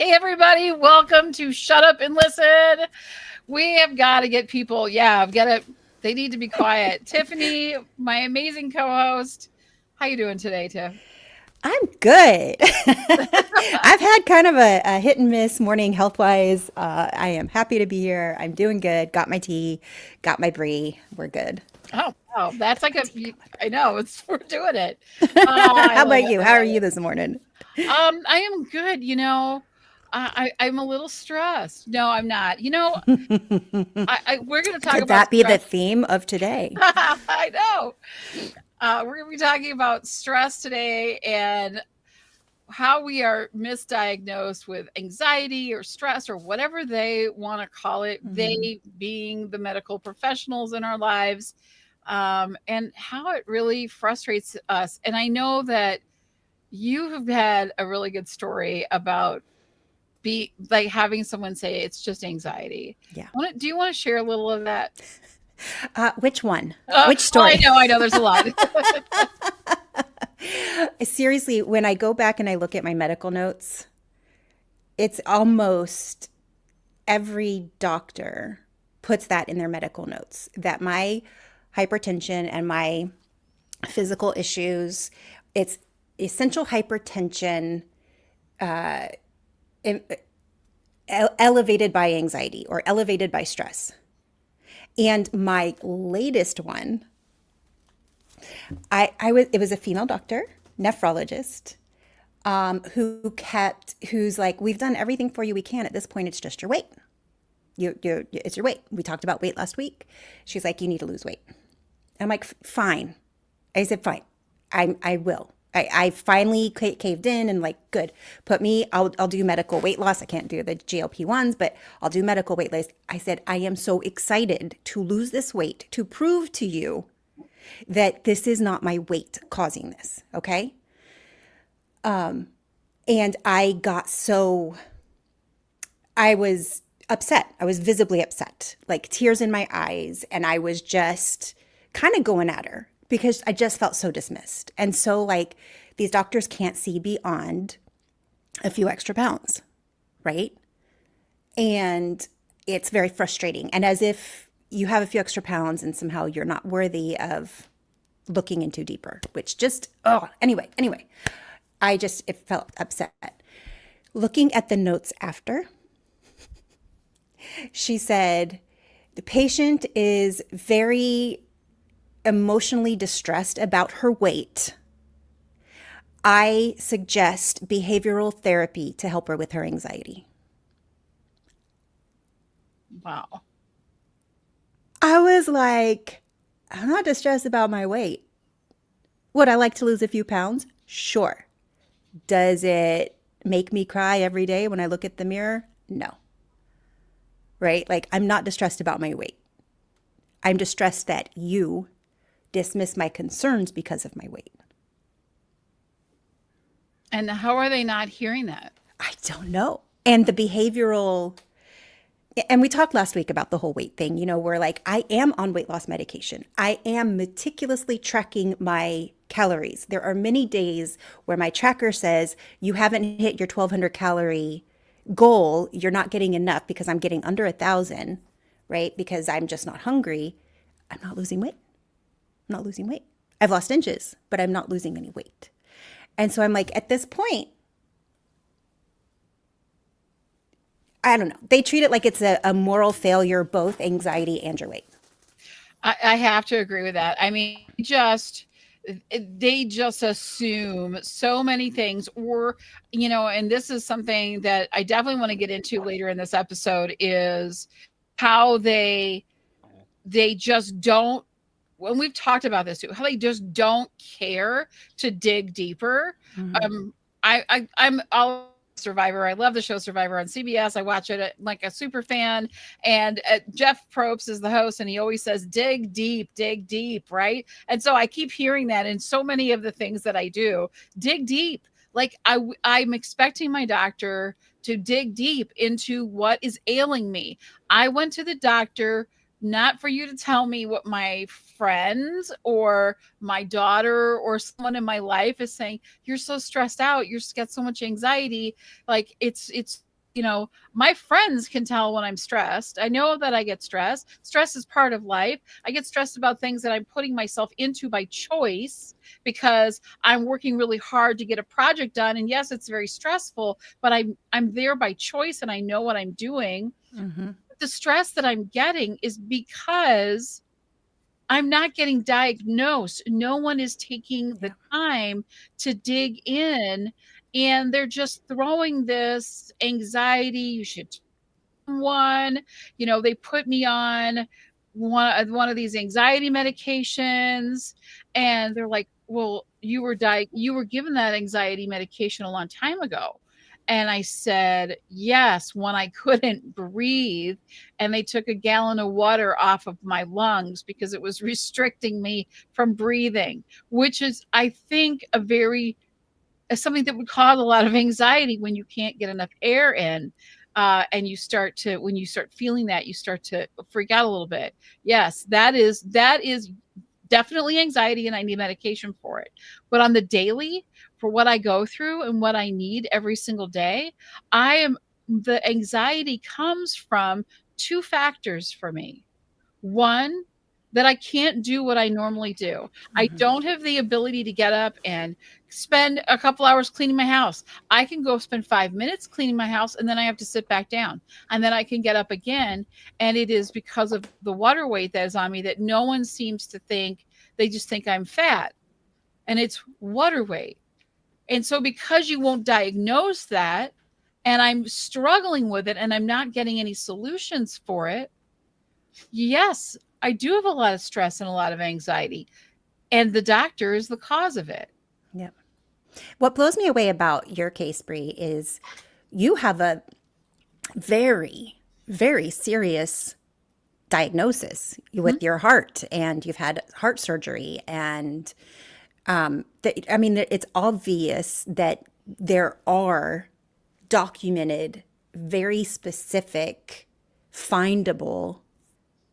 Hey, everybody, welcome to Shut Up and Listen. We have got to get people, I've got to, they need to be quiet. Tiffany, my amazing co host, how you doing today, Tiff? I'm good. I've had kind of a hit and miss morning health wise. I am happy to be here. I'm doing good. Got my tea, got my brie. We're good. Oh, wow. That's like I know, we're doing it. I How love about it. you? I How are love you it. this morning? I am good. I'm a little stressed. No, I'm not. We're going to talk Could about that be the stress. theme of today? I know. We're going to be talking about stress today and how we are misdiagnosed with anxiety or stress or whatever they want to call it, Mhm. they being the medical professionals in our lives, and how it really frustrates us. And I know that you have had a really good story about be like having someone say it's just anxiety. Yeah. Do you want to share a little of that? Which one? Which Well, story? I know, there's a lot. Seriously, when I go back and I look at my medical notes, it's almost every doctor puts that in their medical notes that my hypertension and my physical issues, it's essential hypertension elevated by anxiety or elevated by stress. And my latest one, it was a female doctor, nephrologist, who's like, we've done everything for you we can. At this point, it's just your weight. It's your weight. We talked about weight last week. She's like, you need to lose weight. I'm like, fine. I said, fine. I will. I finally caved in and like, good. I'll do medical weight loss. I can't do the GLP ones, but I'll do medical weight loss. I said, I am so excited to lose this weight to prove to you that this is not my weight causing this. Okay. And I was upset. I was visibly upset, like tears in my eyes. And I was just kind of going at her because I just felt so dismissed. And so, like, these doctors can't see beyond a few extra pounds, right? And it's very frustrating. And as if you have a few extra pounds and somehow you're not worthy of looking into deeper, which just, oh, anyway, it felt upset. Looking at the notes after, she said, the patient is very emotionally distressed about her weight. I suggest behavioral therapy to help her with her anxiety. Wow. I was like, I'm not distressed about my weight. Would I like to lose a few pounds? Sure. Does it make me cry every day when I look at the mirror? No. Right? Like, I'm not distressed about my weight. I'm distressed that you dismiss my concerns because of my weight. And how are they not hearing that? I don't know. And the behavioral, and we talked last week about the whole weight thing, where like I am on weight loss medication. I am meticulously tracking my calories. There are many days where my tracker says you haven't hit your 1,200 calorie goal. You're not getting enough because I'm getting under 1,000, right? Because I'm just not hungry. I'm not losing weight. I'm not losing weight. I've lost inches, but I'm not losing any weight. And so I'm like, at this point, I don't know. They treat it like it's a moral failure, both anxiety and your weight. I have to agree with that. I mean, they just assume so many things, or, and this is something that I definitely want to get into later in this episode is how they just don't, when we've talked about this too, how they just don't care to dig deeper. Mm-hmm. I'm all Survivor. I love the show Survivor on CBS. I watch it like a super fan. And Jeff Probst is the host, and he always says, dig deep, right? And so I keep hearing that in so many of the things that I do. Dig deep. Like I'm expecting my doctor to dig deep into what is ailing me. I went to the doctor not for you to tell me what my friends or my daughter or someone in my life is saying. You're so stressed out, you're got so much anxiety. Like it's My friends can tell when I'm stressed. I know that I get stressed. Stress is part of life. I get stressed about things that I'm putting myself into by choice because I'm working really hard to get a project done. And yes, it's very stressful, but I'm there by choice and I know what I'm doing. Mm-hmm. The stress that I'm getting is because I'm not getting diagnosed. No one is taking the Yeah. time to dig in, and they're just throwing this anxiety. You should one, they put me on one of these anxiety medications, and they're like, "Well, you were given that anxiety medication a long time ago." And I said, "Yes, when I couldn't breathe, and they took a gallon of water off of my lungs because it was restricting me from breathing," which is, I think, something that would cause a lot of anxiety when you can't get enough air in. And when you start feeling that, you start to freak out a little bit. Yes, that is definitely anxiety, and I need medication for it. But on the daily, for what I go through and what I need every single day, the anxiety comes from two factors for me. One, that I can't do what I normally do. I Mm-hmm. don't have the ability to get up and spend a couple hours cleaning my house. I can go spend 5 minutes cleaning my house and then I have to sit back down. And then I can get up again. And it is because of the water weight that is on me that no one seems to think, they just think I'm fat. And it's water weight. And so because you won't diagnose that, and I'm struggling with it and I'm not getting any solutions for it, yes, I do have a lot of stress and a lot of anxiety, and the doctor is the cause of it. Yeah. What blows me away about your case, Bri, is you have a very, very serious diagnosis Mhm. with your heart, and you've had heart surgery, and it's obvious that there are documented, very specific, findable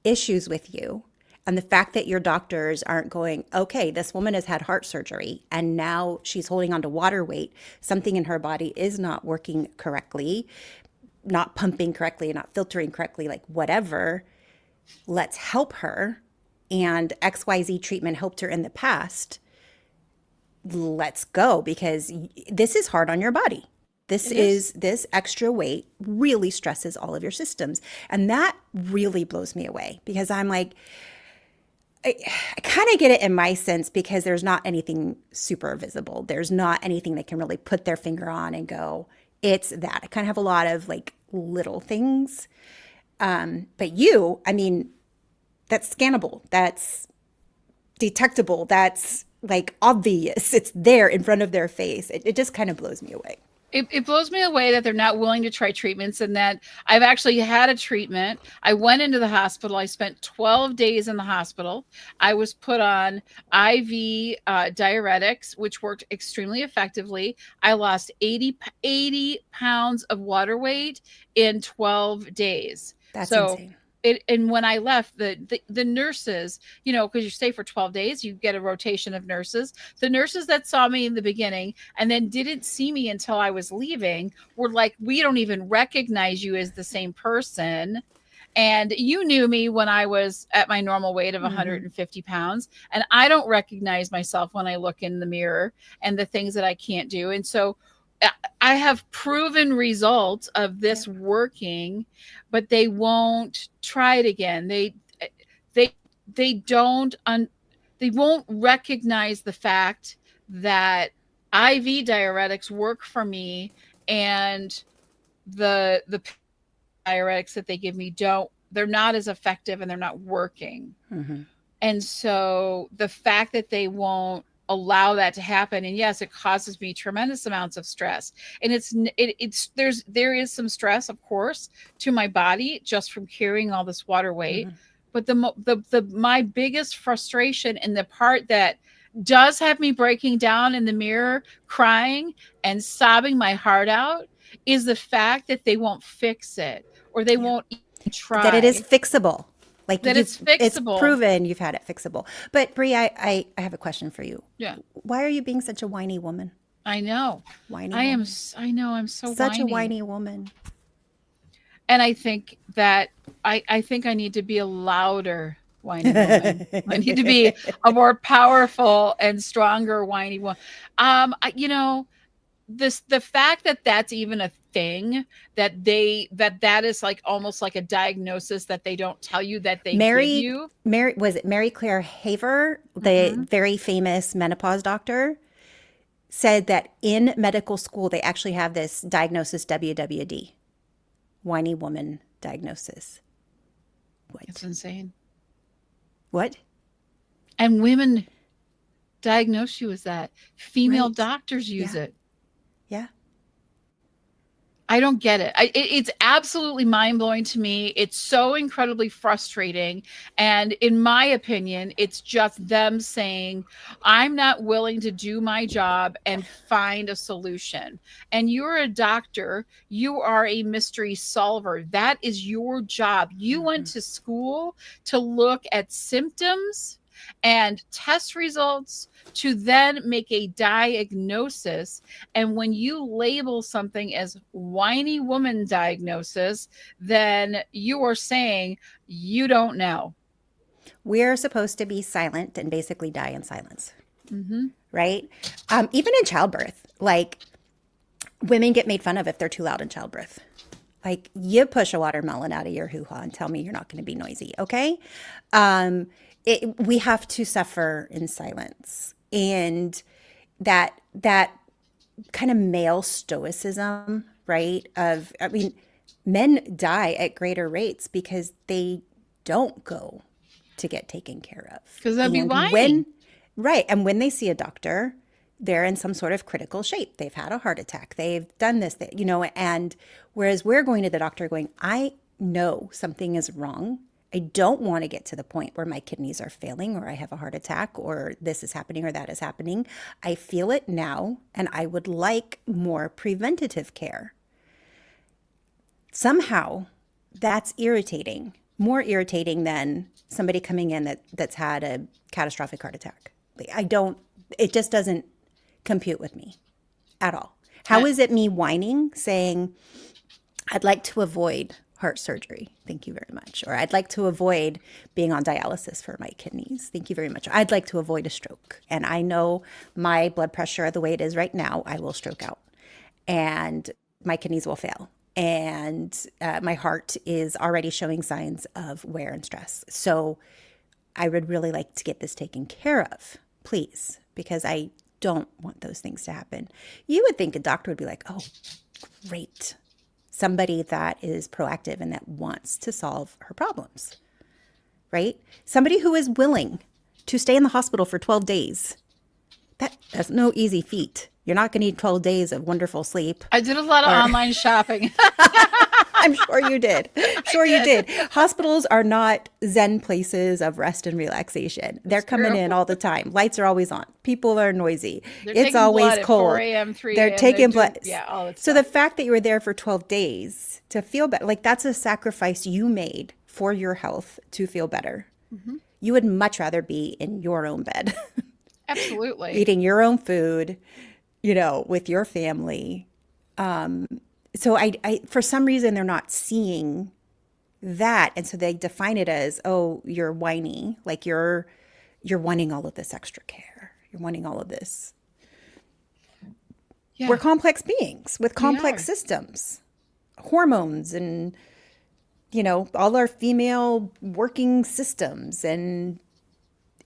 issues with you. And the fact that your doctors aren't going, okay, this woman has had heart surgery and now she's holding on to water weight. Something in her body is not working correctly, not pumping correctly, not filtering correctly, like whatever. Let's help her. And XYZ treatment helped her in the past. Let's go, because this is hard on your body. It is. This extra weight really stresses all of your systems. And that really blows me away, because I'm like, I kind of get it in my sense, because there's not anything super visible. There's not anything they can really put their finger on and go, it's that. I kind of have a lot of like little things. But you, I mean, that's scannable. That's detectable. That's like obvious. It's there in front of their face. It just kind of blows me away. It blows me away that they're not willing to try treatments, and that I've actually had a treatment. I went into the hospital. I spent 12 days in the hospital. I was put on IV diuretics, which worked extremely effectively. I lost 80 pounds of water weight in 12 days. That's So insane. and when I left, the nurses, because you stay for 12 days, you get a rotation of nurses. The nurses that saw me in the beginning and then didn't see me until I was leaving were like, "We don't even recognize you as the same person. And you knew me when I was at my normal weight of Mm-hmm. 150 pounds. And I don't recognize myself when I look in the mirror and the things that I can't do." And so I have proven results of Yeah. this working, but they won't try it again. They they don't they won't recognize the fact that IV diuretics work for me, and the diuretics that they give me don't. They're not as effective, and they're not working. Mm-hmm. And so the fact that they won't allow that to happen, and yes, it causes me tremendous amounts of stress. And there is some stress, of course, to my body just from carrying all this water weight. Mm-hmm. But the my biggest frustration, and the part that does have me breaking down in the mirror, crying and sobbing my heart out, is the fact that they won't fix it, or they Yeah. won't even That it is try. fixable. Like That it's it's fixable. proven you've had it fixable. But Bri, I have a question for you. Yeah. Why are you being such a whiny woman? I know. Whiny woman. I know I'm so Such a whiny. whiny woman. And I think that I think I need to be a louder whiny woman. I need to be a more powerful and stronger whiny woman. You know, the fact that that's even a thing, that that is like almost like a diagnosis that they don't tell you, that they give Mary, you. Mary, was it Mary Claire Haver, the Hmm. very famous menopause doctor, said that in medical school they actually have this diagnosis WWD, whiny woman diagnosis. It's What? insane. What? And women diagnose you as that. Female Right. doctors use Yeah. it. Yeah. I don't get it. It's absolutely mind blowing to me. It's so incredibly frustrating. And in my opinion, it's just them saying, I'm not willing to do my job and find a solution. And you're a doctor, you are a mystery solver. That is your job. You went Hmm. to school to look at symptoms and test results to then make a diagnosis. And when you label something as whiny woman diagnosis, then you are saying you don't know. We're supposed to be silent and basically die in silence, Hmm. right? Even in childbirth, like women get made fun of if they're too loud in childbirth. Like, you push a watermelon out of your hoo ha and tell me you're not going to be noisy, okay? Um, we have to suffer in silence, and that kind of male stoicism, right? Of, I mean, men die at greater rates because they don't go to get taken care of. Because that'd be And whining. when, right, and when they see a doctor, they're in some sort of critical shape. They've had a heart attack. They've done this, and whereas we're going to the doctor going, I know something is wrong. I don't want to get to the point where my kidneys are failing or I have a heart attack or this is happening or that is happening. I feel it now and I would like more preventative care. Somehow that's irritating, more irritating than somebody coming in that's had a catastrophic heart attack. Like, I don't, it just doesn't compute with me at all. How Uh, is it me whining, saying, I'd like to avoid heart surgery. Thank you very much. Or I'd like to avoid being on dialysis for my kidneys. Thank you very much. I'd like to avoid a stroke. And I know my blood pressure, the way it is right now, I will stroke out and my kidneys will fail. And my heart is already showing signs of wear and stress. So I would really like to get this taken care of, please, because I don't want those things to happen. You would think a doctor would be like, oh, great. Somebody that is proactive and that wants to solve her problems, right? Somebody who is willing to stay in the hospital for 12 days. That's no easy feat. You're not going to need 12 days of wonderful sleep. I did a lot of Or online shopping. I'm sure you did. I Sure you did. did. Hospitals are not zen places of rest and relaxation. They're It's coming true. in all the time. Lights are always on. People are noisy. They're It's taking always blood at cold. 4 a.m., They're 3 a.m. They're taking doing, blood. yeah, all that So the stuff. fact that you were there for 12 days to feel better, like, that's a sacrifice you made for your health to feel better. Hmm. You would much rather be in your own bed, Absolutely. eating your own food, with your family. So for some reason, they're not seeing that, and so they define it as, oh, you're whiny, like you're wanting all of this extra care, you're wanting all of this. We're Yeah, complex beings with we complex are. systems, hormones, and all our female working systems, and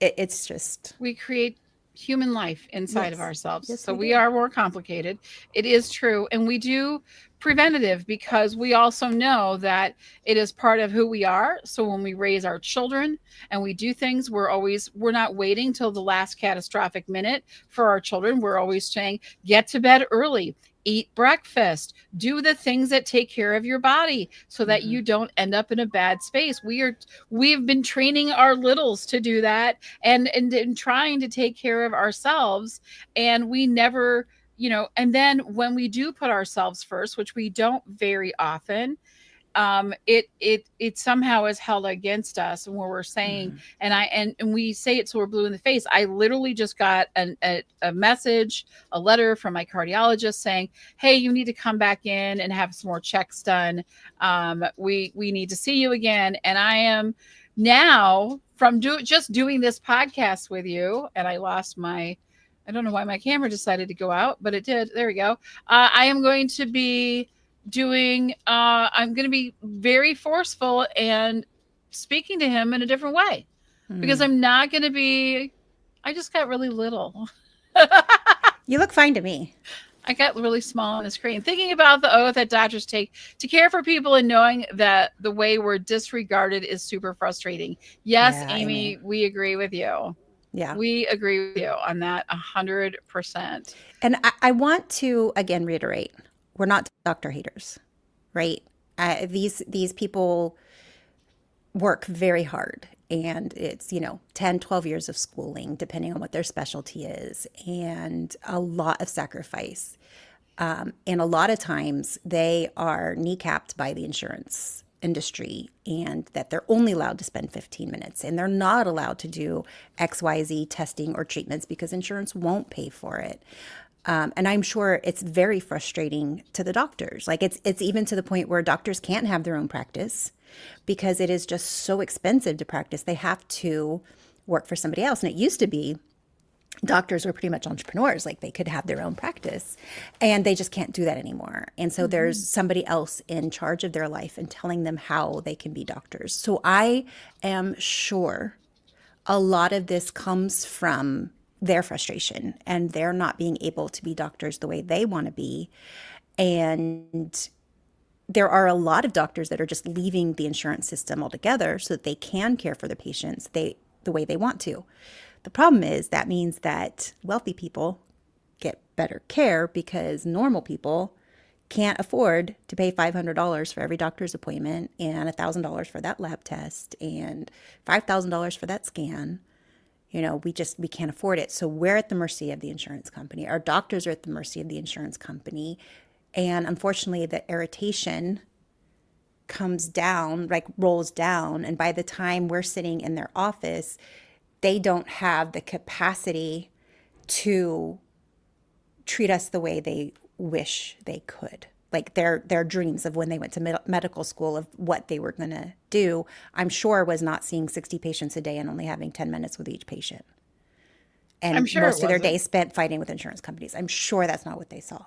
it's just, We create human life inside of yes, ourselves. yes, So we we do. are more complicated. It is true. And we do preventative because we also know that it is part of who we are. So when we raise our children and we do things, we're not waiting till the last catastrophic minute for our children. We're always saying, get to bed early, eat breakfast, do the things that take care of your body so that Hmm. you don't end up in a bad space. We've been training our littles to do that, and trying to take care of ourselves, and we never, and then when we do put ourselves first, which we don't very often, it somehow is held against us, and where we're saying, Mhm. and we say it so we're blue in the face. I literally just got a message, a letter from my cardiologist saying, hey, you need to come back in and have some more checks done. We need to see you again. And I am now, from just doing this podcast with you, and I lost my, I don't know why my camera decided to go out, but it did. There we go. I am going to be doing, I'm going to be very forceful and speaking to him in a different way, because Mm. I'm not going to be, I just got really little. You look fine to me. I got really small on the screen. Thinking about the oath that doctors take to care for people and knowing that the way we're disregarded is super frustrating. Yes, Yeah, Amy. Amy, we agree with you. Yeah. We agree with you on that 100%. And I want to again reiterate, we're not doctor haters, right? These people work very hard, and it's 10, 12 years of schooling depending on what their specialty is, and a lot of sacrifice, and a lot of times they are kneecapped by the insurance industry, and that they're only allowed to spend 15 minutes and they're not allowed to do XYZ testing or treatments because insurance won't pay for it. And I'm sure it's very frustrating to the doctors. Like it's even to the point where doctors can't have their own practice because it is just so expensive to practice. They have to work for somebody else. And it used to be doctors were pretty much entrepreneurs, like they could have their own practice, and they just can't do that anymore. And so there's Mm-hmm. somebody else in charge of their life and telling them how they can be doctors. So I am sure a lot of this comes from their frustration and they're not being able to be doctors the way they want to be. And there are a lot of doctors that are just leaving the insurance system altogether so that they can care for the patients the way they want to. The problem is that means that wealthy people get better care because normal people can't afford to pay $500 for every doctor's appointment and $1,000 for that lab test and $5,000 for that scan. We can't afford it. So we're at the mercy of the insurance company. Our doctors are at the mercy of the insurance company. And unfortunately, the irritation comes down, like rolls down. And by the time we're sitting in their office, they don't have the capacity to treat us the way they wish they could. Like their dreams of when they went to medical school of what they were going to do, I'm sure was not seeing 60 patients a day and only having 10 minutes with each patient. I'm And sure it most of their wasn't. days spent fighting with insurance companies. I'm sure that's not what they saw.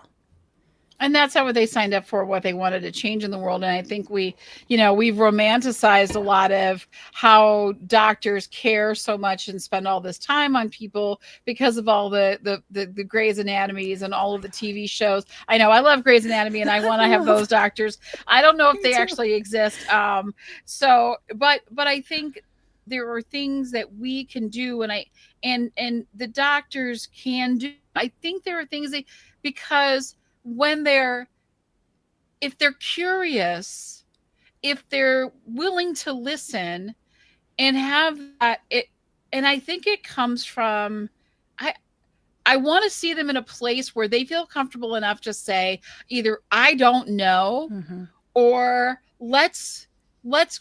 And that's how they signed up for, what they wanted to change in the world. And I think we've romanticized a lot of how doctors care so much and spend all this time on people because of all the Grey's Anatomies and all of the TV shows. I know I love Grey's Anatomy and I want to I have love. those doctors. I don't know if Me they too. actually exist. But I think there are things that we can do, and the doctors can do. I think there are things that, because when they're, if they're curious, if they're willing to listen and have that, it, and I think it comes from, I I want to see them in a place where they feel comfortable enough to say either I don't know, Mm-hmm. or let's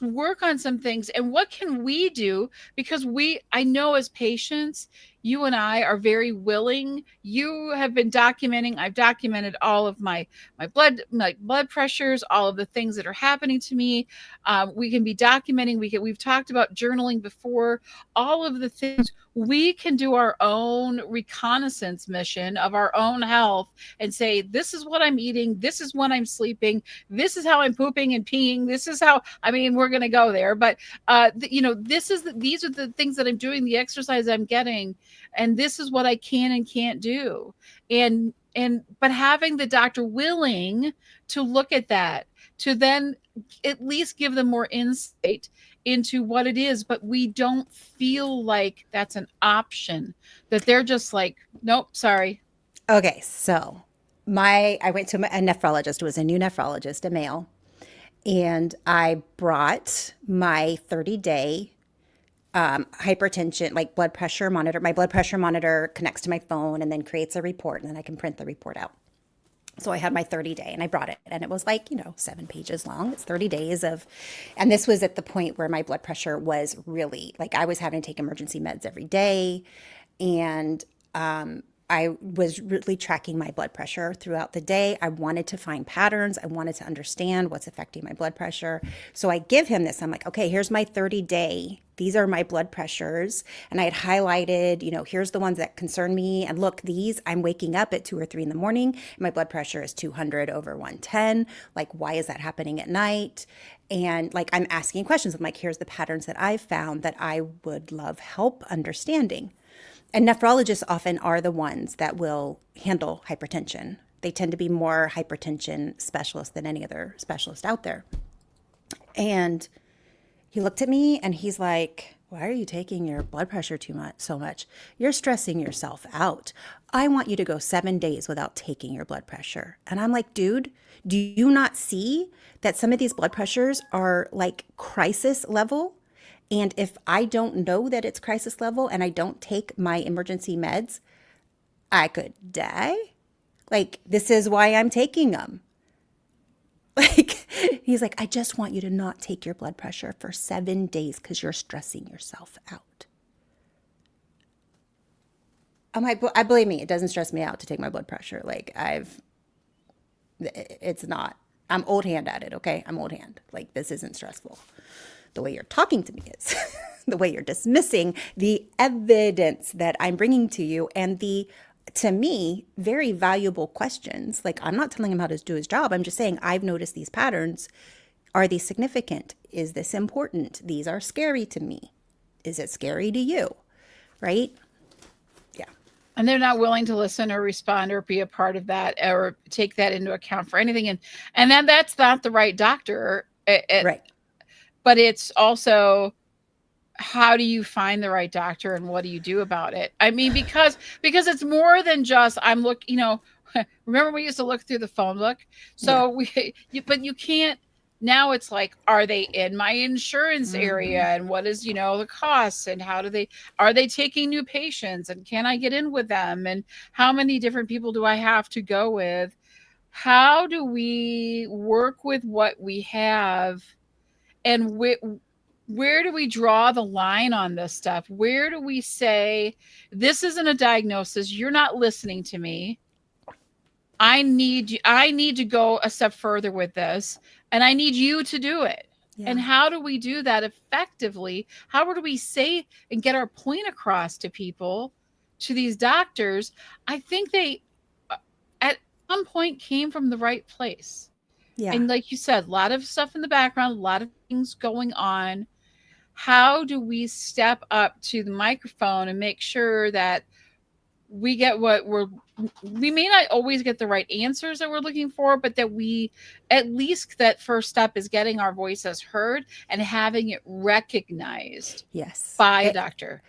work on some things, and what can we do, because I know as patients, you and I are very willing. You have been documenting, I've documented all of my blood pressures, all of the things that are happening to me. We can be documenting, we've talked about journaling before, all of the things. We can do our own reconnaissance mission of our own health and say, this is what I'm eating, this is when I'm sleeping, this is how I'm pooping and peeing, this is how, I mean, we're going to go there, but these are the things that I'm doing, the exercise I'm getting, and this is what I can and can't do. But having the doctor willing to look at that, to then at least give them more insight into what it is, but we don't feel like that's an option, that they're just like, nope, sorry. Okay, so I went to a nephrologist. It was a new nephrologist, a male, and I brought my 30-day hypertension, like blood pressure monitor. My blood pressure monitor connects to my phone and then creates a report, and then I can print the report out. So I had my 30 day and I brought it, and it was like, 7 pages long. It's 30 days of, and this was at the point where my blood pressure was really like I was having to take emergency meds every day. And I was really tracking my blood pressure throughout the day. I wanted to find patterns. I wanted to understand what's affecting my blood pressure. So I give him this. I'm like, okay, here's my 30-day. These are my blood pressures. And I had highlighted, here's the ones that concern me. And look, these, I'm waking up at 2 or 3 in the morning. And my blood pressure is 200 over 110. Like, why is that happening at night? And like, I'm asking questions. I'm like, here's the patterns that I've found that I would love help understanding. And nephrologists often are the ones that will handle hypertension. They tend to be more hypertension specialists than any other specialist out there. And he looked at me and he's like, why are you taking your blood pressure so much? You're stressing yourself out. I want you to go 7 days without taking your blood pressure. And I'm like, dude, do you not see that some of these blood pressures are like crisis level? And if I don't know that it's crisis level and I don't take my emergency meds, I could die. Like, this is why I'm taking them. Like, he's like, I just want you to not take your blood pressure for 7 days because you're stressing yourself out. I'm like, I believe me, it doesn't stress me out to take my blood pressure. Like, it's not. I'm old hand at it, okay? I'm old hand. Like, this isn't stressful. The way you're talking to me is, the way you're dismissing the evidence that I'm bringing to you, and the, to me, very valuable questions. Like, I'm not telling him how to do his job. I'm just saying, I've noticed these patterns. Are these significant? Is this important? These are scary to me. Is it scary to you? Right? Yeah. And they're not willing to listen or respond or be a part of that or take that into account for anything. And then that's not the right doctor. Right. But it's also, how do you find the right doctor and what do you do about it? I mean, because it's more than just remember we used to look through the phone book. So but you can't. Now it's like, are they in my insurance area, and what is the costs, and are they taking new patients, and can I get in with them, and how many different people do I have to go with? How do we work with what we have? And where do we draw the line on this stuff? Where do we say, this isn't a diagnosis, you're not listening to me, I need to go a step further with this, and I need you to do it. Yeah. And how do we do that effectively? How do we say and get our point across to people, to these doctors? I think they at some point came from the right place. Yeah. And like you said, a lot of stuff in the background, a lot of things going on. How do we step up to the microphone and make sure that we get we may not always get the right answers that we're looking for, but that we, at least that first step is getting our voices heard and having it recognized by a doctor.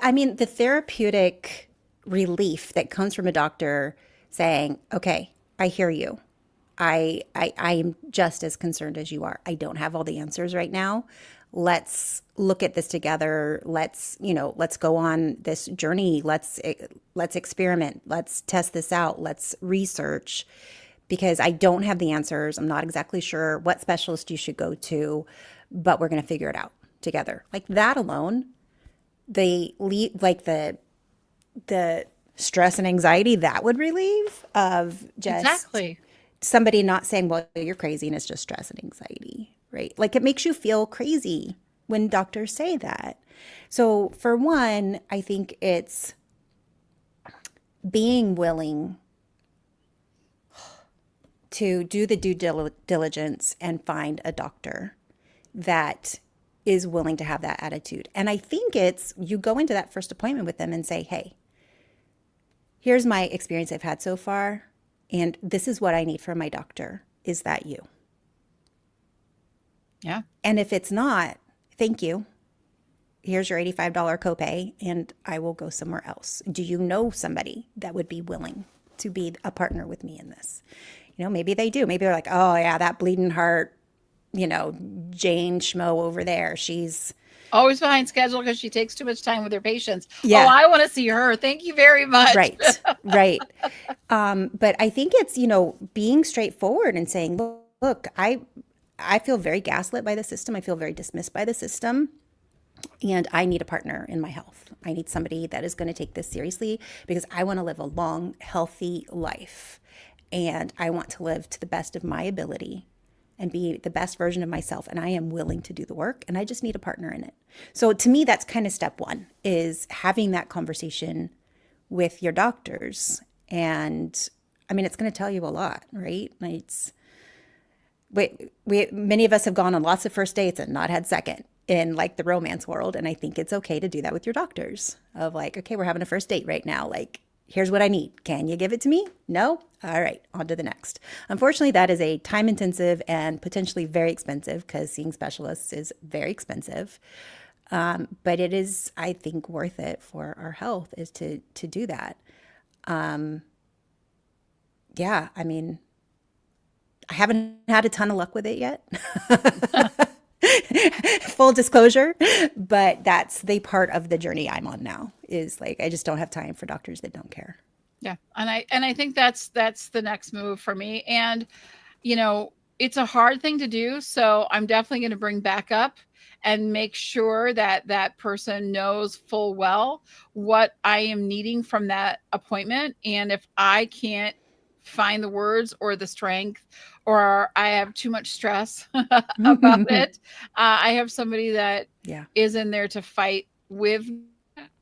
I mean, the therapeutic relief that comes from a doctor saying, okay, I hear you. I am just as concerned as you are. I don't have all the answers right now. Let's look at this together. Let's go on this journey. Let's experiment. Let's test this out. Let's research, because I don't have the answers. I'm not exactly sure what specialist you should go to, but we're going to figure it out together. Like that alone, the stress and anxiety that would relieve of just Exactly. somebody not saying, well, you're crazy and it's just stress and anxiety, right? Like, it makes you feel crazy when doctors say that. So for one, I think it's being willing to do the due diligence and find a doctor that is willing to have that attitude. And I think it's, you go into that first appointment with them and say, hey, here's my experience I've had so far, and this is what I need from my doctor. Is that you? Yeah. And if it's not, thank you. Here's your $85 copay, and I will go somewhere else. Do you know somebody that would be willing to be a partner with me in this? Maybe they do. Maybe they're like, oh yeah, that bleeding heart, Jane Schmo over there, she's Always behind schedule because she takes too much time with her patients. Oh, Yeah, I want to see her. Thank you very much. right, right. But I think it's, being straightforward and saying, look, I feel very gaslit by the system. I feel very dismissed by the system. And I need a partner in my health. I need somebody that is going to take this seriously because I want to live a long, healthy life. And I want to live to the best of my ability and be the best version of myself. And I am willing to do the work and I just need a partner in it. So to me, that's kind of step one, is having that conversation with your doctors. And I mean, it's going to tell you a lot, right? Like many of us have gone on lots of first dates and not had second in like the romance world. And I think it's okay to do that with your doctors of like, okay, we're having a first date right now. Like, here's what I need. Can you give it to me? No? All right, on to the next. Unfortunately, that is a time intensive and potentially very expensive because seeing specialists is very expensive. But it is, I think, worth it for our health is to do that. Yeah, I mean, I haven't had a ton of luck with it yet. Full disclosure, but that's the part of the journey I'm on now is like I just don't have time for doctors that don't care. Yeah. And I think that's the next move for me. And you know, it's a hard thing to do, so I'm definitely going to bring back up and make sure that that person knows full well what I am needing from that appointment. And if I can't find the words or the strength, or I have too much stress about it, I have somebody that Yeah. is in there to fight with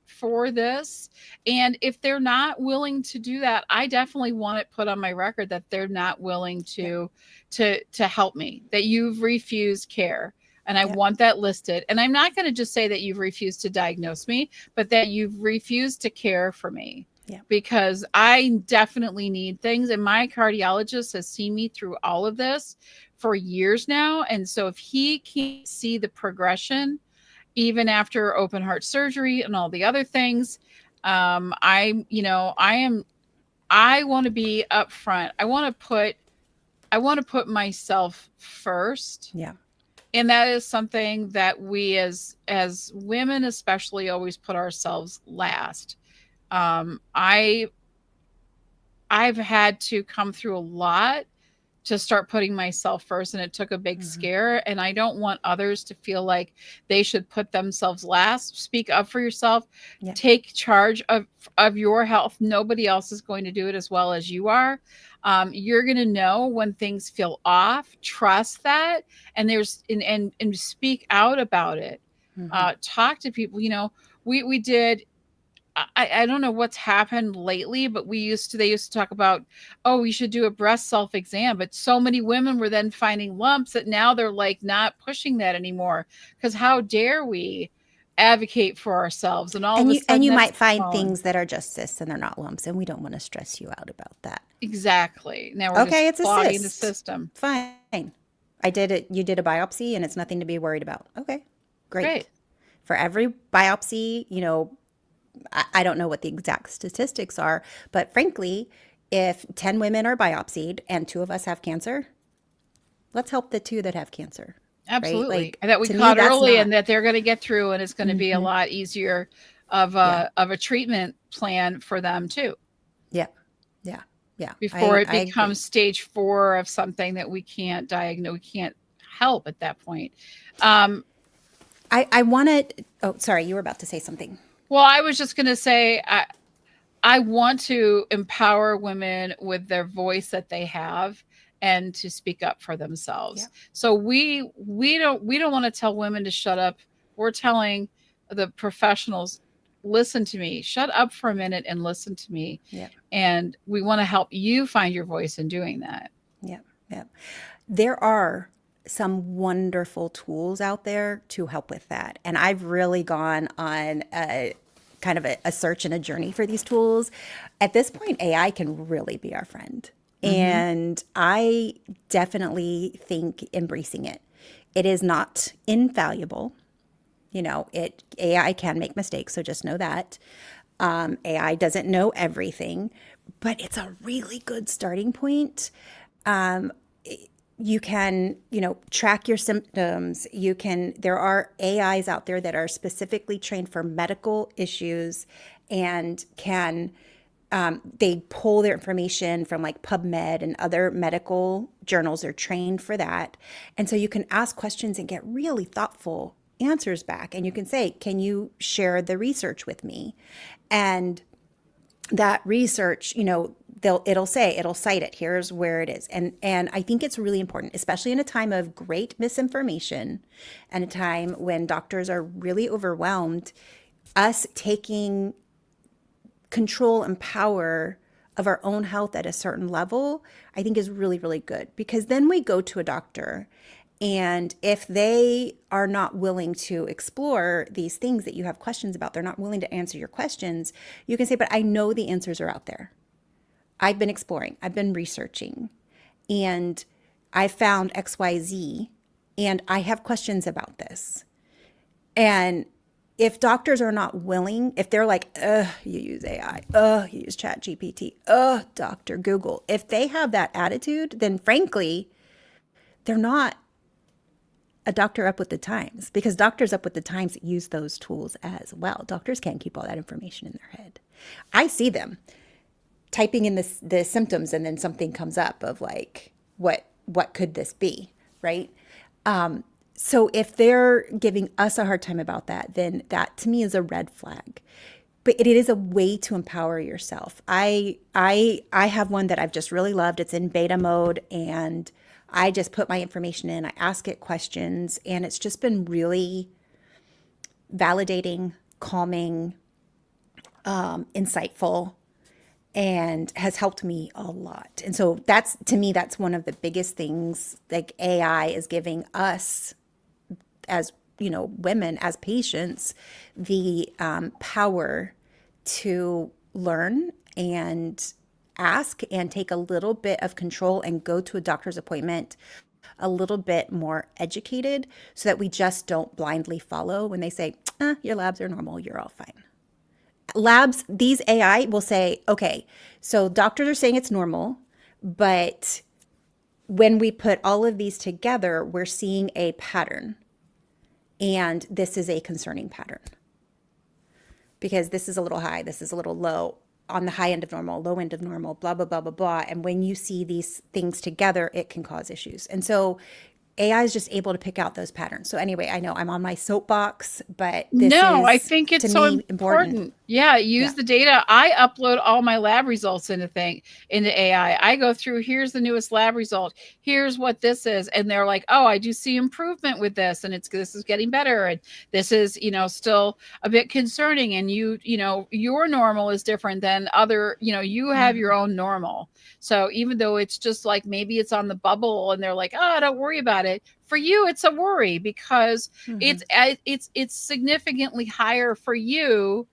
for this. And if they're not willing to do that, I definitely want it put on my record that they're not willing Yeah. to help me, that you've refused care. And I Yeah. want that listed. And I'm not going to just say that you've refused to diagnose me, but that you've refused to care for me, Yeah. because I definitely need things. And my cardiologist has seen me through all of this for years now. And so if he can't see the progression, even after open heart surgery and all the other things, I want to be upfront. I want to put myself first. Yeah. And that is something that we as women especially always put ourselves last. I I've had to come through a lot to start putting myself first, and it took a big Hmm. scare, and I don't want others to feel like they should put themselves last. Speak up for yourself. Yeah. Take charge of your health. Nobody else is going to do it as well as you are. You're going to know when things feel off. Trust that, and and speak out about it. Hmm. Talk to people. We did. I don't know what's happened lately, but they used to talk about, oh, we should do a breast self exam. But so many women were then finding lumps that now they're like not pushing that anymore. Because how dare we advocate for ourselves? And all of And a you sudden that's might find fallen. things that are just cysts and they're not lumps, and we don't want to stress you out about that. Exactly. Now we're just Okay, it's a clogging the cyst. system. Fine. I did it. You did a biopsy, and it's nothing to be worried about. Okay, great. Great. For every biopsy, I don't know what the exact statistics are, but frankly, if 10 women are biopsied and two of us have cancer, let's help the two that have cancer, right? Absolutely. Like And that we to me, caught that's early not, and that they're going to get through, and it's going to be a hmm lot easier yeah, of a treatment plan for them too, yeah, yeah, yeah. before it I agree. becomes stage 4 of something that we can't diagnose, we can't help at that point. Um, I want to, oh, sorry, you were about to say something. well, I was just going to say, I want to empower women with their voice that they have and to speak up for Yeah, themselves. So we don't want to tell women to shut up. We're telling the professionals, listen to me. Shut up for a minute and listen to me. yeah, And we want to help you find your voice in doing that. yeah, yeah. There are some wonderful tools out there to help with that. And I've really gone on a kind of a search and a journey for these tools. At this point, AI can really be our friend. Mhm. And I definitely think embracing it. It is not infallible. AI can make mistakes, so just know that. AI doesn't know everything, but it's a really good starting point. you can, track your symptoms. There are AIs out there that are specifically trained for medical issues and they pull their information from like PubMed and other medical journals. They're trained for that. And so you can ask questions and get really thoughtful answers back. And you can say, can you share the research with me? And that research, it'll cite it. Here's where it is. And I think it's really important, especially in a time of great misinformation and a time when doctors are really overwhelmed, us taking control and power of our own health at a certain level, I think is really, really good, because then we go to a doctor, and if they are not willing to explore these things that you have questions about, they're not willing to answer your questions, you can say, but I know the answers are out there. I've been exploring, I've been researching, and I found XYZ, and I have questions about this. And if doctors are not willing, if they're like, you use AI, you use Chat GPT, Dr. Google, if they have that attitude, then frankly, they're not a doctor up with the times, because doctors up with the times use those tools as well. Doctors can't keep all that information in their head. I see them typing in the symptoms, and then something comes up of like, what could this be, right? So if they're giving us a hard time about that, then that to me is a red flag. But it is a way to empower yourself. I have one that I've just really loved. It's in beta mode, and I just put my information in, I ask it questions, and it's just been really validating, calming, insightful, and has helped me a lot. And so to me, that's one of the biggest things, like AI is giving us as, women, as patients, the power to learn and ask and take a little bit of control and go to a doctor's appointment a little bit more educated, so that we just don't blindly follow when they say, your labs are normal, you're all fine. Labs, these AI will say, okay, so doctors are saying it's normal, but when we put all of these together, we're seeing a pattern. And this is a concerning pattern, because this is a little high, this is a little low, on the high end of normal, low end of normal, blah, blah, blah, blah, blah. And when you see these things together, it can cause issues. And so AI is just able to pick out those patterns. So anyway, I know I'm on my soapbox, but this No, I is, think to it's so me, important. Yeah, use Yeah. the data. I upload all my lab results into AI. I go through, here's the newest lab result. Here's what this is. And they're like, oh, I do see improvement with this, and this is getting better. And this is, still a bit concerning. And your normal is different than other, you have your own normal. So even though it's just like, maybe it's on the bubble and they're like, oh, don't worry about it. For you, it's a worry, because it's significantly higher for you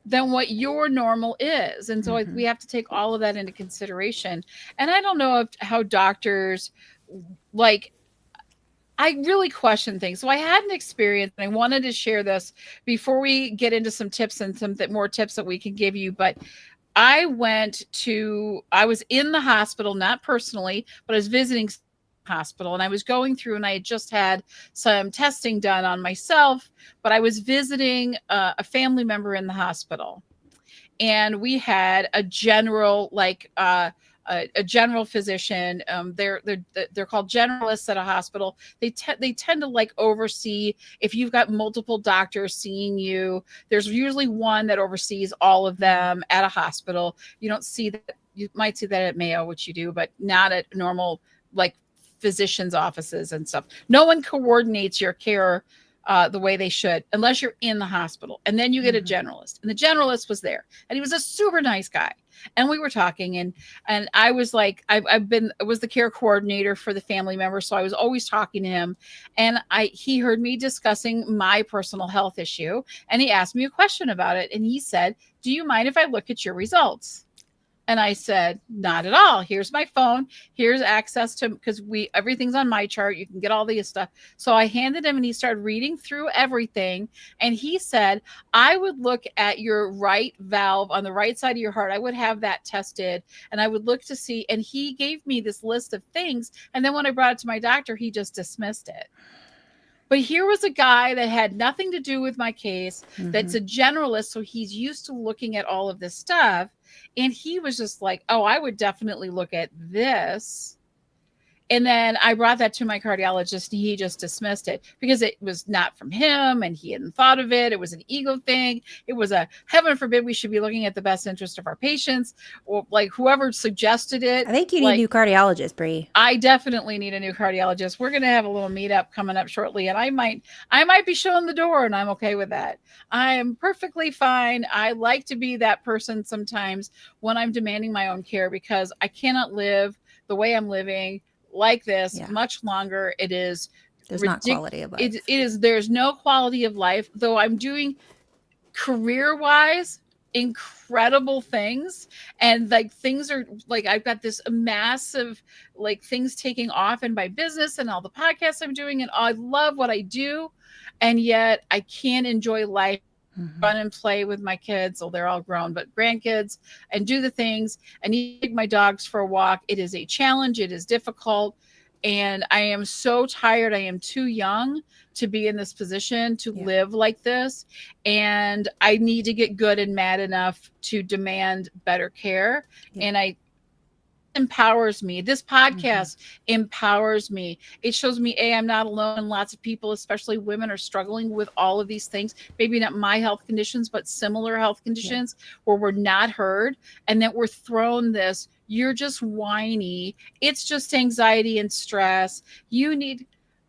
than what your normal is. And so we have to take all of that into consideration. And I don't know how doctors, like, I really question things. So I had an experience, and I wanted to share this before we get into some tips and some more tips that we can give you. But I was in the hospital, not personally, but I was visiting hospital, and I was going through, and I had just had some testing done on myself, but I was visiting a family member in the hospital, and we had a general, a general physician. They're called generalists at a hospital. They tend to like oversee, if you've got multiple doctors seeing you, there's usually one that oversees all of them at a hospital. You don't see that. You might see that at Mayo, which you do, but not at normal, like, physicians' offices and stuff. No one coordinates your care the way they should, unless you're in the hospital. And then you get a generalist, and the generalist was there, and he was a super nice guy. And we were talking, and I was like, I was the care coordinator for the family member, so I was always talking to him. And he heard me discussing my personal health issue, and he asked me a question about it. And he said, "Do you mind if I look at your results?" And I said, not at all. Here's my phone. Here's access to, because everything's on my chart. You can get all these stuff. So I handed him and he started reading through everything. And he said, I would look at your right valve on the right side of your heart. I would have that tested and I would look to see. And he gave me this list of things. And then when I brought it to my doctor, he just dismissed it. But here was a guy that had nothing to do with my case, that's a generalist. So he's used to looking at all of this stuff. And he was just like, oh, I would definitely look at this. And then I brought that to my cardiologist and he just dismissed it because it was not from him and he hadn't thought of it. It was an ego thing. It was a heaven forbid we should be looking at the best interest of our patients, or like whoever suggested it. I think you need a new cardiologist, Bri. I definitely need a new cardiologist. We're going to have a little meetup coming up shortly and I might be showing the door and I'm okay with that. I am perfectly fine. I like to be that person sometimes when I'm demanding my own care because I cannot live the way I'm living like this much longer. It is not quality of life. It is, there's no quality of life, though I'm doing career wise incredible things, and like things are like I've got this massive like things taking off in my business and all the podcasts I'm doing, and I love what I do, and yet I can't enjoy life, run and play with my kids. Well, they're all grown, but grandkids, and do the things and take my dogs for a walk. It is a challenge. It is difficult. And I am so tired. I am too young to be in this position to live like this. And I need to get good and mad enough to demand better care. And I empowers me. This podcast empowers me. It shows me, I'm not alone. Lots of people, especially women, are struggling with all of these things. Maybe not my health conditions, but similar health conditions where we're not heard and that we're thrown this, you're just whiny. It's just anxiety and stress.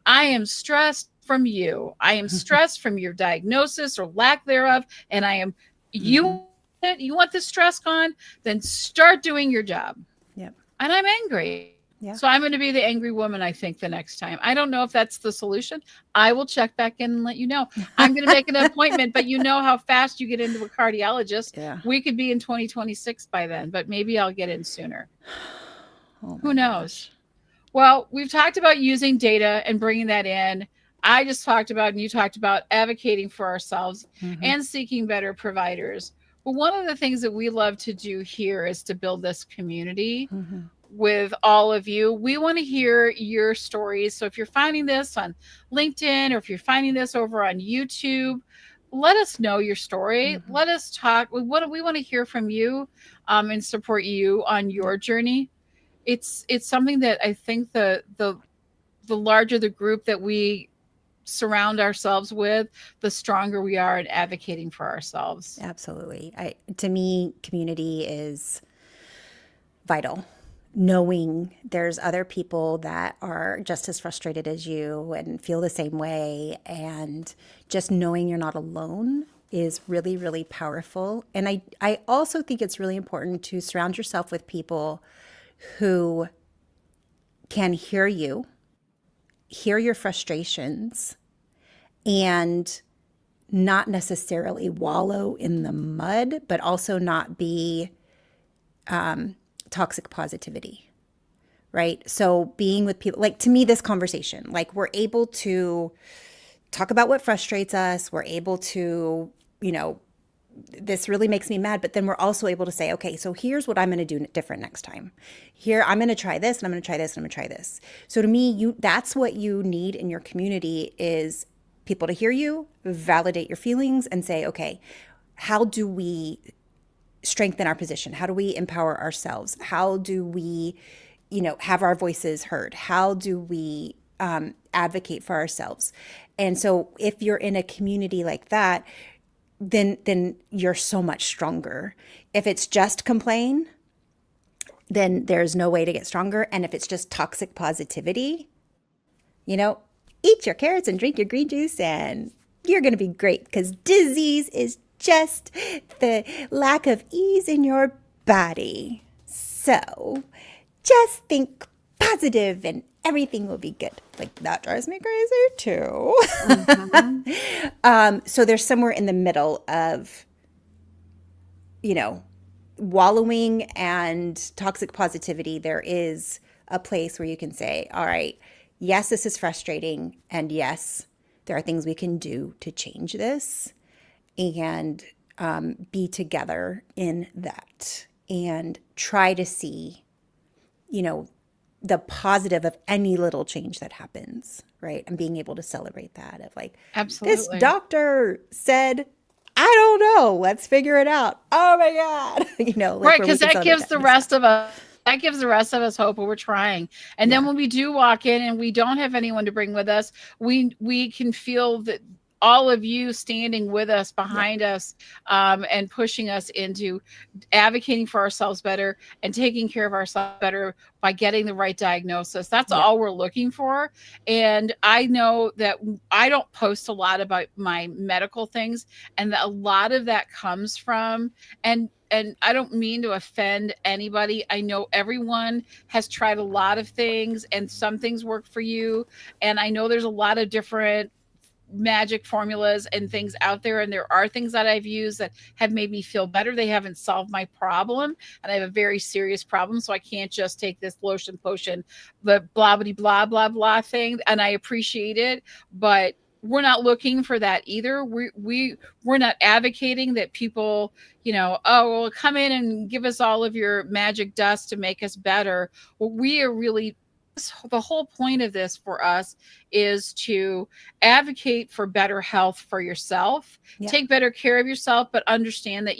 I am stressed from you. I am stressed from your diagnosis or lack thereof. And I am, you want this stress gone? Then start doing your job. And I'm angry. So I'm going to be the angry woman, I think, the next time. I don't know if that's the solution. I will check back in and let you know. I'm going to make an appointment, but you know how fast you get into a cardiologist. We could be in 2026 by then, but maybe I'll get in sooner. Who knows? Well, we've talked about using data and bringing that in. I just talked about, and you talked about advocating for ourselves and seeking better providers. But one of the things that we love to do here is to build this community with all of you. We want to hear your stories. So if you're finding this on LinkedIn or if you're finding this over on YouTube, let us know your story. Let us talk. We want to hear from you and support you on your journey. It's something that I think the larger the group that we surround ourselves with, the stronger we are in advocating for ourselves. Absolutely. To me, community is vital. Knowing there's other people that are just as frustrated as you and feel the same way, and just knowing you're not alone is really, really powerful. And I also think it's really important to surround yourself with people who can hear you, hear your frustrations, and not necessarily wallow in the mud, but also not be toxic positivity, right? So being with people, like to me, this conversation, like we're able to talk about what frustrates us. We're able to, this really makes me mad, but then we're also able to say, okay, so here's what I'm going to do different next time. Here, I'm going to try this, and I'm going to try this, and I'm going to try this. So to me, that's what you need in your community is people to hear you, validate your feelings, and say, okay, how do we strengthen our position? How do we empower ourselves? How do we, have our voices heard? How do we advocate for ourselves? And so if you're in a community like that, then you're so much stronger. If it's just complain, then there's no way to get stronger. And if it's just toxic positivity, eat your carrots and drink your green juice and you're going to be great, because disease is just the lack of ease in your body. So just think positive and everything will be good. Like that drives me crazy too. So there's somewhere in the middle of, wallowing and toxic positivity, there is a place where you can say, all right, yes, this is frustrating. And yes, there are things we can do to change this and be together in that and try to see, you know, the positive of any little change that happens, right? And being able to celebrate that of like, this Absolutely. doctor said, I don't know, let's figure it out. Oh my God. Like Right, where we because can that celebrate gives that the kind of rest stuff. of us that gives the rest of us hope when we're trying. And then Yeah. when we do walk in and we don't have anyone to bring with us, we can feel that all of you standing with us, Yep. behind us, and pushing us into advocating for ourselves better and taking care of ourselves better by getting the right diagnosis. That's Yep. all we're looking for. And I know that I don't post a lot about my medical things, and a lot of that comes from, and I don't mean to offend anybody. I know everyone has tried a lot of things and some things work for you. And I know there's a lot of different magic formulas and things out there, and there are things that I've used that have made me feel better. They haven't solved my problem, and I have a very serious problem, so I can't just take this lotion potion, the blah blah blah blah blah thing. And I appreciate it, but we're not looking for that either. We're not advocating that people, oh, well, come in and give us all of your magic dust to make us better. What we are really, the whole point of this for us is to advocate for better health for yourself, Yep. take better care of yourself, but understand that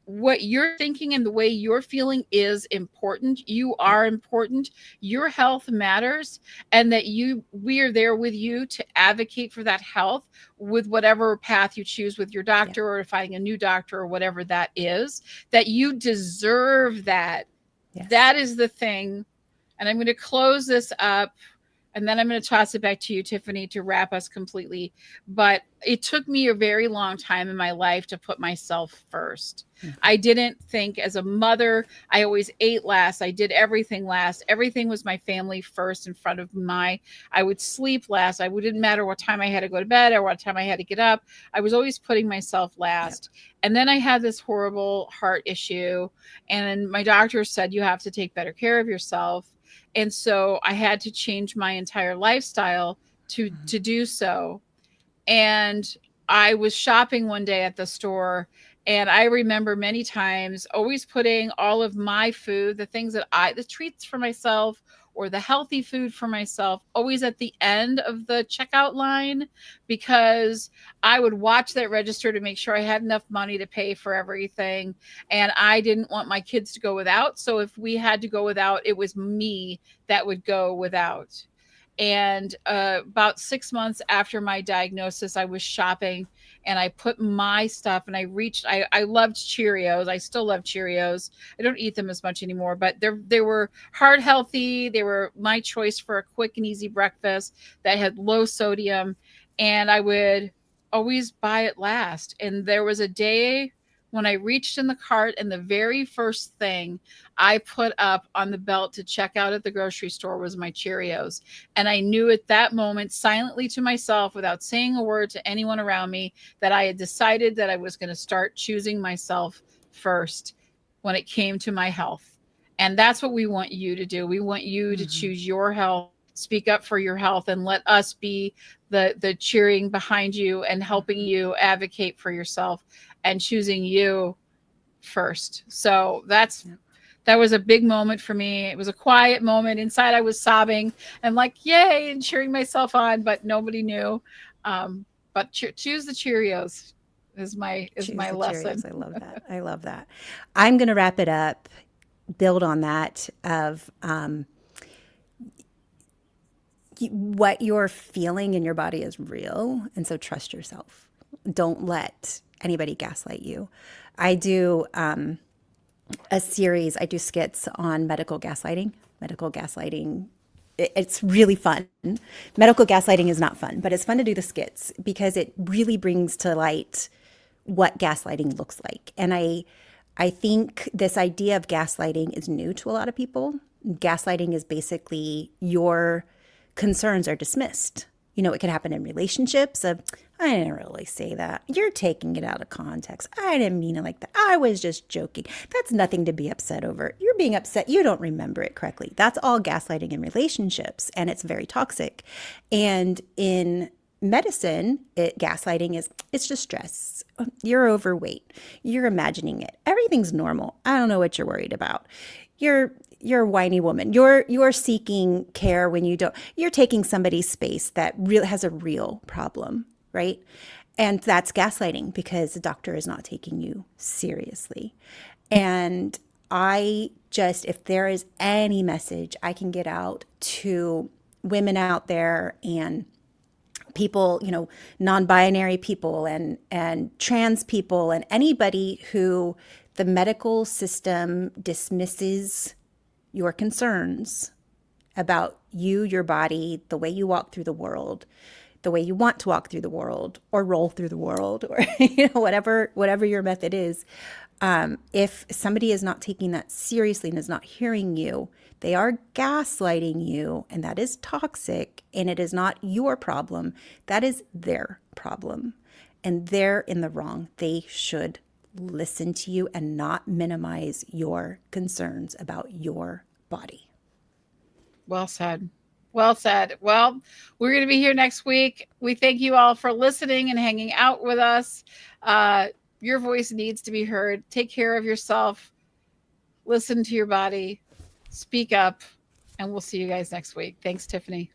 what you're thinking and the way you're feeling is important. You Yep. are important. Your health matters, and that we are there with you to advocate for that health with whatever path you choose with your Yep. doctor or finding a new doctor or whatever that is, that you deserve that. Yes. That is the thing. And I'm going to close this up, and then I'm going to toss it back to you, Tiphany, to wrap us completely. But it took me a very long time in my life to put myself first. Mhm. I didn't think, as a mother, I always ate last. I did everything last. Everything was my family first in front of I would sleep last. I wouldn't matter what time I had to go to bed or what time I had to get up. I was always putting myself Yep. last. And then I had this horrible heart issue. And my doctor said, you have to take better care of yourself. And so I had to change my entire lifestyle Mhm. to do so. And I was shopping one day at the store, and I remember many times always putting all of my food, the things that the treats for myself or the healthy food for myself, always at the end of the checkout line, because I would watch that register to make sure I had enough money to pay for everything. And I didn't want my kids to go without. So if we had to go without, it was me that would go without. And about 6 months after my diagnosis, I was shopping, and I put my stuff, and I loved Cheerios. I still love Cheerios. I don't eat them as much anymore, but they were heart healthy. They were my choice for a quick and easy breakfast that had low sodium. And I would always buy it last. And there was a day when I reached in the cart, and the very first thing I put up on the belt to check out at the grocery store was my Cheerios. And I knew at that moment, silently to myself, without saying a word to anyone around me, that I had decided that I was going to start choosing myself first when it came to my health. And that's what we want you to do. We want you to Mhm. choose your health, speak up for your health, and let us be the cheering behind you and helping Mhm. you advocate for yourself and choosing you first. So Yep. that was a big moment for me. It was a quiet moment. Inside, I was sobbing and like, yay, and cheering myself on, but nobody knew. But choose the Cheerios is Choose my the lesson. Cheerios. I love that. I love that. I'm going to wrap it up, build on that of what you're feeling in your body is real. And so trust yourself. Don't let anybody gaslight you. I do a series, I do skits on medical gaslighting. Medical gaslighting, it's really fun. Medical gaslighting is not fun, but it's fun to do the skits because it really brings to light what gaslighting looks like. And I think this idea of gaslighting is new to a lot of people. Gaslighting is basically your concerns are dismissed. It can happen in relationships of, I didn't really say that. You're taking it out of context. I didn't mean it like that. I was just joking. That's nothing to be upset over. You're being upset. You don't remember it correctly. That's all gaslighting in relationships, and it's very toxic. And in medicine, gaslighting is, it's just stress. You're overweight. You're imagining it. Everything's normal. I don't know what you're worried about. You're a whiny woman. You're seeking care when you don't. You're taking somebody's space that real has a real problem, right? And that's gaslighting because the doctor is not taking you seriously. And if there is any message I can get out to women out there and people, non-binary people and trans people and anybody who the medical system dismisses your concerns about you, your body, the way you walk through the world, the way you want to walk through the world or roll through the world, or whatever your method is. If somebody is not taking that seriously and is not hearing you, they are gaslighting you, and that is toxic, and it is not your problem. That is their problem, and they're in the wrong. They should listen to you and not minimize your concerns about your body. Well said. Well said. Well, we're going to be here next week. We thank you all for listening and hanging out with us. Your voice needs to be heard. Take care of yourself. Listen to your body. Speak up. And we'll see you guys next week. Thanks, Tiphany.